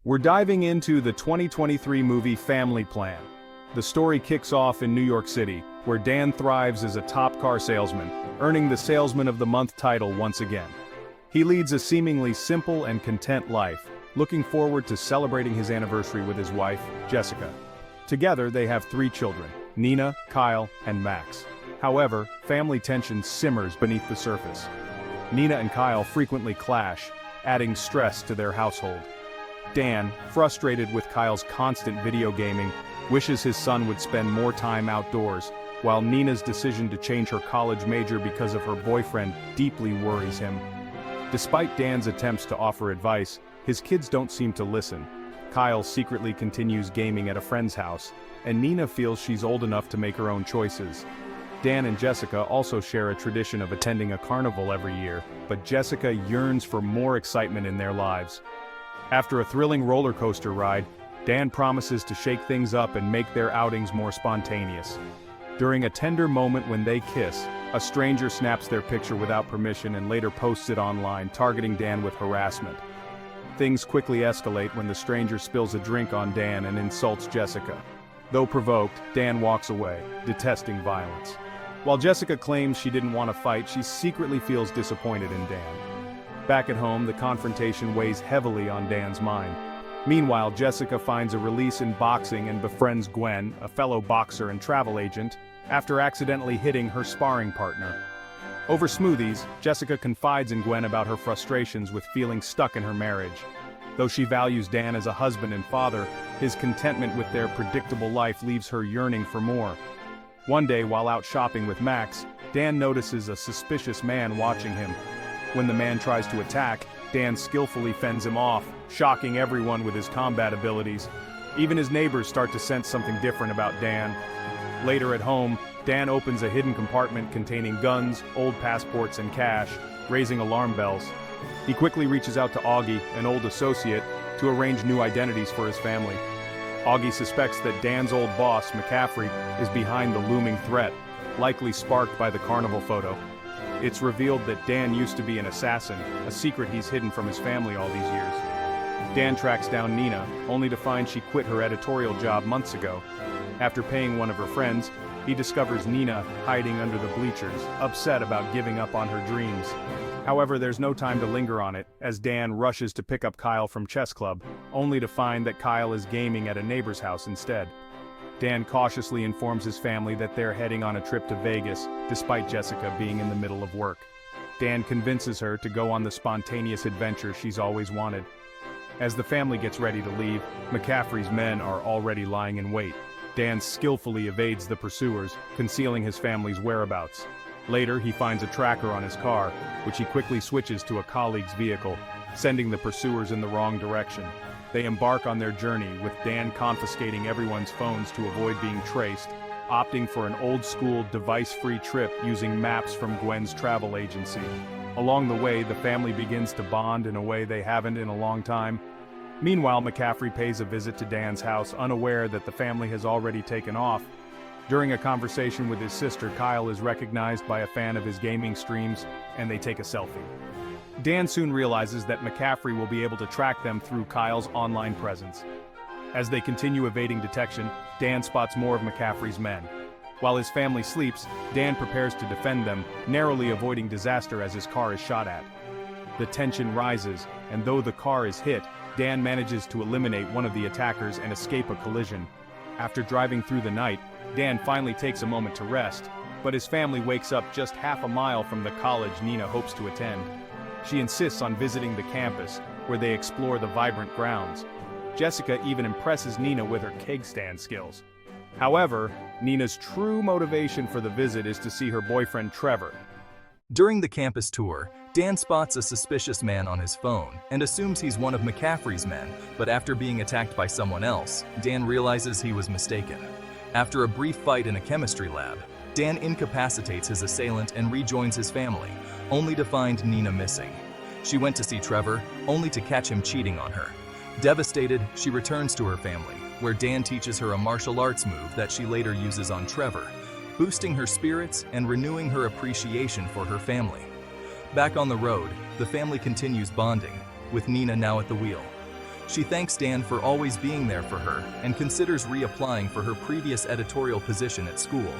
We're diving into the 2023 movie Family Plan. The story kicks off in New York City, where Dan thrives as a top car salesman, earning the Salesman of the Month title once again. He leads a seemingly simple and content life, looking forward to celebrating his anniversary with his wife, Jessica. Together they have 3 children, Nina, Kyle, and Max. However, family tension simmers beneath the surface. Nina and Kyle frequently clash, adding stress to their household. Dan, frustrated with Kyle's constant video gaming, wishes his son would spend more time outdoors, while Nina's decision to change her college major because of her boyfriend deeply worries him. Despite Dan's attempts to offer advice, his kids don't seem to listen. Kyle secretly continues gaming at a friend's house, and Nina feels she's old enough to make her own choices. Dan and Jessica also share a tradition of attending a carnival every year, but Jessica yearns for more excitement in their lives. After a thrilling roller coaster ride, Dan promises to shake things up and make their outings more spontaneous. During a tender moment when they kiss, a stranger snaps their picture without permission and later posts it online, targeting Dan with harassment. Things quickly escalate when the stranger spills a drink on Dan and insults Jessica. Though provoked, Dan walks away, detesting violence. While Jessica claims she didn't want to fight, she secretly feels disappointed in Dan. Back at home, the confrontation weighs heavily on Dan's mind. Meanwhile, Jessica finds a release in boxing and befriends Gwen, a fellow boxer and travel agent, after accidentally hitting her sparring partner. Over smoothies, Jessica confides in Gwen about her frustrations with feeling stuck in her marriage. Though she values Dan as a husband and father, his contentment with their predictable life leaves her yearning for more. One day, while out shopping with Max, Dan notices a suspicious man watching him. When the man tries to attack, Dan skillfully fends him off, shocking everyone with his combat abilities. Even his neighbors start to sense something different about Dan. Later at home, Dan opens a hidden compartment containing guns, old passports, and cash, raising alarm bells. He quickly reaches out to Augie, an old associate, to arrange new identities for his family. Augie suspects that Dan's old boss, McCaffrey, is behind the looming threat, likely sparked by the carnival photo. It's revealed that Dan used to be an assassin, a secret he's hidden from his family all these years. Dan tracks down Nina, only to find she quit her editorial job months ago. After paying one of her friends, he discovers Nina hiding under the bleachers, upset about giving up on her dreams. However, there's no time to linger on it, as Dan rushes to pick up Kyle from chess club, only to find that Kyle is gaming at a neighbor's house instead. Dan cautiously informs his family that they're heading on a trip to Vegas, despite Jessica being in the middle of work. Dan convinces her to go on the spontaneous adventure she's always wanted. As the family gets ready to leave, McCaffrey's men are already lying in wait. Dan skillfully evades the pursuers, concealing his family's whereabouts. Later, he finds a tracker on his car, which he quickly switches to a colleague's vehicle, sending the pursuers in the wrong direction. They embark on their journey, with Dan confiscating everyone's phones to avoid being traced, opting for an old-school, device-free trip using maps from Gwen's travel agency. Along the way, the family begins to bond in a way they haven't in a long time. Meanwhile, McCaffrey pays a visit to Dan's house, unaware that the family has already taken off. During a conversation with his sister, Kyle is recognized by a fan of his gaming streams, and they take a selfie. Dan soon realizes that McCaffrey will be able to track them through Kyle's online presence. As they continue evading detection, Dan spots more of McCaffrey's men. While his family sleeps, Dan prepares to defend them, narrowly avoiding disaster as his car is shot at. The tension rises, and though the car is hit, Dan manages to eliminate one of the attackers and escape a collision. After driving through the night, Dan finally takes a moment to rest, but his family wakes up just half a mile from the college Nina hopes to attend. She insists on visiting the campus, where they explore the vibrant grounds. Jessica even impresses Nina with her keg stand skills. However, Nina's true motivation for the visit is to see her boyfriend Trevor. During the campus tour, Dan spots a suspicious man on his phone and assumes he's one of McCaffrey's men, but after being attacked by someone else, Dan realizes he was mistaken. After a brief fight in a chemistry lab, Dan incapacitates his assailant and rejoins his family, only to find Nina missing. She went to see Trevor, only to catch him cheating on her. Devastated, she returns to her family, where Dan teaches her a martial arts move that she later uses on Trevor, boosting her spirits and renewing her appreciation for her family. Back on the road, the family continues bonding, with Nina now at the wheel. She thanks Dan for always being there for her and considers reapplying for her previous editorial position at school.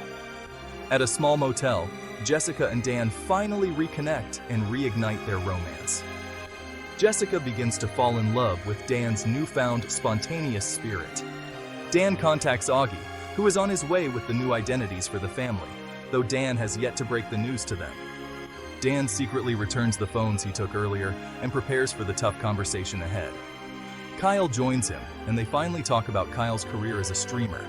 At a small motel, Jessica and Dan finally reconnect and reignite their romance. Jessica begins to fall in love with Dan's newfound spontaneous spirit. Dan contacts Augie, who is on his way with the new identities for the family, though Dan has yet to break the news to them. Dan secretly returns the phones he took earlier and prepares for the tough conversation ahead. Kyle joins him, and they finally talk about Kyle's career as a streamer.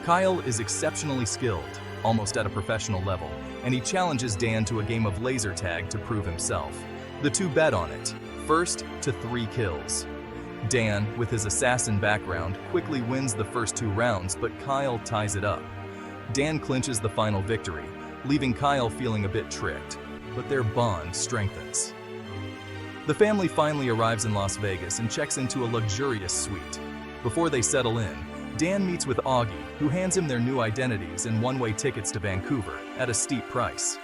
Kyle is exceptionally skilled, almost at a professional level, and he challenges Dan to a game of laser tag to prove himself. The two bet on it, first to 3 kills. Dan, with his assassin background, quickly wins the first 2 rounds, but Kyle ties it up. Dan clinches the final victory, leaving Kyle feeling a bit tricked, but their bond strengthens. The family finally arrives in Las Vegas and checks into a luxurious suite. Before they settle in, Dan meets with Augie, who hands him their new identities and one-way tickets to Vancouver at a steep price.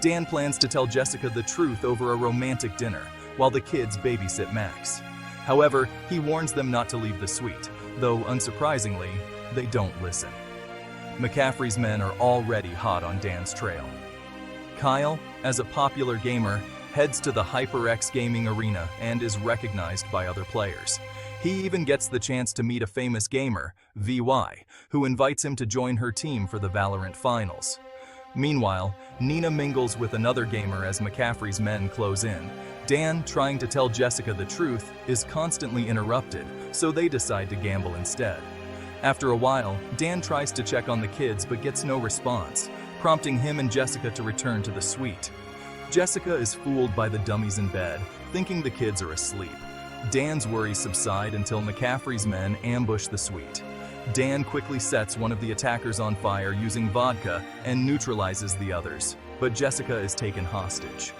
Dan plans to tell Jessica the truth over a romantic dinner, while the kids babysit Max. However, he warns them not to leave the suite, though unsurprisingly, they don't listen. McCaffrey's men are already hot on Dan's trail. Kyle, as a popular gamer, heads to the HyperX gaming arena and is recognized by other players. He even gets the chance to meet a famous gamer, VY, who invites him to join her team for the Valorant finals. Meanwhile, Nina mingles with another gamer as McCaffrey's men close in. Dan, trying to tell Jessica the truth, is constantly interrupted, so they decide to gamble instead. After a while, Dan tries to check on the kids but gets no response, prompting him and Jessica to return to the suite. Jessica is fooled by the dummies in bed, thinking the kids are asleep. Dan's worries subside until McCaffrey's men ambush the suite. Dan quickly sets one of the attackers on fire using vodka and neutralizes the others, but Jessica is taken hostage.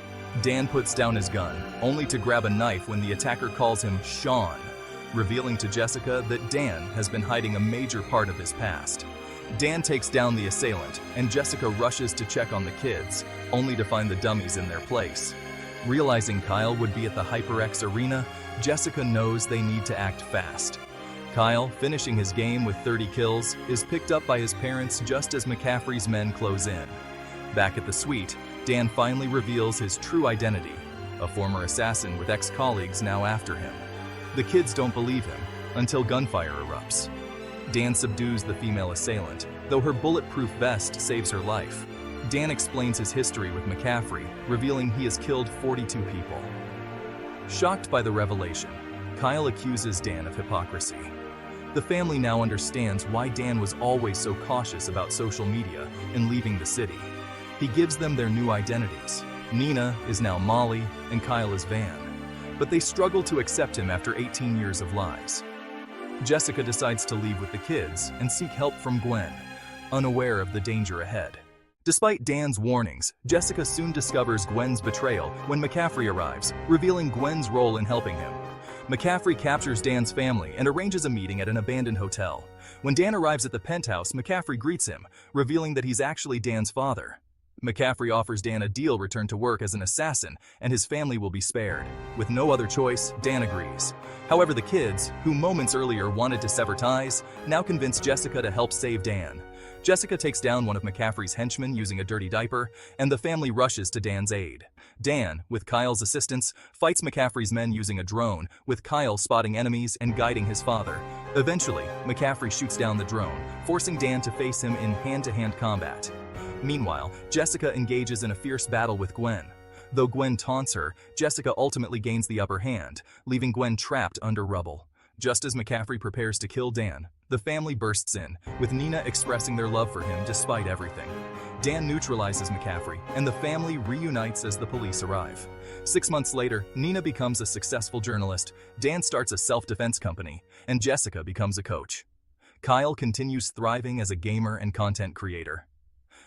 Dan puts down his gun, only to grab a knife when the attacker calls him Sean, revealing to Jessica that Dan has been hiding a major part of his past. Dan takes down the assailant, and Jessica rushes to check on the kids, only to find the dummies in their place. Realizing Kyle would be at the HyperX arena, Jessica knows they need to act fast. Kyle, finishing his game with 30 kills, is picked up by his parents just as McCaffrey's men close in. Back at the suite, Dan finally reveals his true identity, a former assassin with ex-colleagues now after him. The kids don't believe him, until gunfire erupts. Dan subdues the female assailant, though her bulletproof vest saves her life. Dan explains his history with McCaffrey, revealing he has killed 42 people. Shocked by the revelation, Kyle accuses Dan of hypocrisy. The family now understands why Dan was always so cautious about social media and leaving the city. He gives them their new identities. Nina is now Molly, and Kyle is Van. But they struggle to accept him after 18 years of lies. Jessica decides to leave with the kids and seek help from Gwen, unaware of the danger ahead. Despite Dan's warnings, Jessica soon discovers Gwen's betrayal when McCaffrey arrives, revealing Gwen's role in helping him. McCaffrey captures Dan's family and arranges a meeting at an abandoned hotel. When Dan arrives at the penthouse, McCaffrey greets him, revealing that he's actually Dan's father. McCaffrey offers Dan a deal return to work as an assassin, and his family will be spared. With no other choice, Dan agrees. However, the kids, who moments earlier wanted to sever ties, now convince Jessica to help save Dan. Jessica takes down one of McCaffrey's henchmen using a dirty diaper, and the family rushes to Dan's aid. Dan, with Kyle's assistance, fights McCaffrey's men using a drone, with Kyle spotting enemies and guiding his father. Eventually, McCaffrey shoots down the drone, forcing Dan to face him in hand-to-hand combat. Meanwhile, Jessica engages in a fierce battle with Gwen. Though Gwen taunts her, Jessica ultimately gains the upper hand, leaving Gwen trapped under rubble. Just as McCaffrey prepares to kill Dan, the family bursts in, with Nina expressing their love for him despite everything. Dan neutralizes McCaffrey, and the family reunites as the police arrive. 6 months later, Nina becomes a successful journalist, Dan starts a self-defense company, and Jessica becomes a coach. Kyle continues thriving as a gamer and content creator.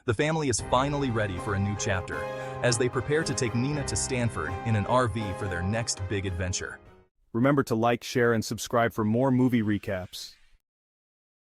The family is finally ready for a new chapter, as they prepare to take Nina to Stanford in an RV for their next big adventure. Remember to like, share, and subscribe for more movie recaps.